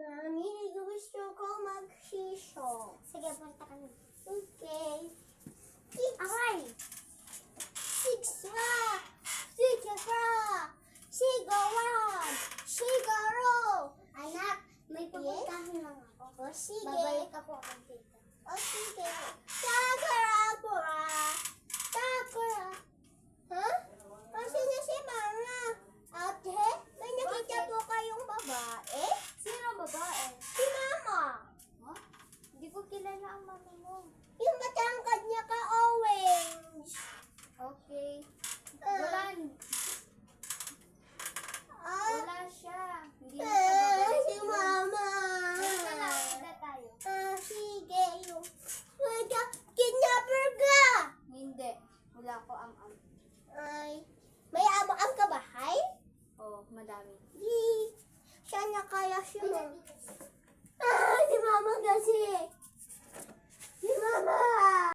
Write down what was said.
Mami, gusto ko mag-shisho. Sige, punta ka na. Okay. Aray! Sigsa! Sigsa! Sigawan! Sigaro! Anak, may pupuntahan lang ako. O sige. Babalik ako ang tita. O sige. Sakura! Sakura! Ha? Asan na si Mama? Ate, may nakita po kayong babae? Sino babae? Si Mama! Ha? Hindi ko kilala ang mami mo. Yung matangkad niya ka-orange. Okay. Wala. Ah, Wala siya. Hindi na siya babalik. si Mama. Basta na, punta tayo. Sige, yung kidnapper ka. Hindi. Wala ko am-am. Ay, may amo-am ka bahay? Oh, madami. Di, siya na kaya siya.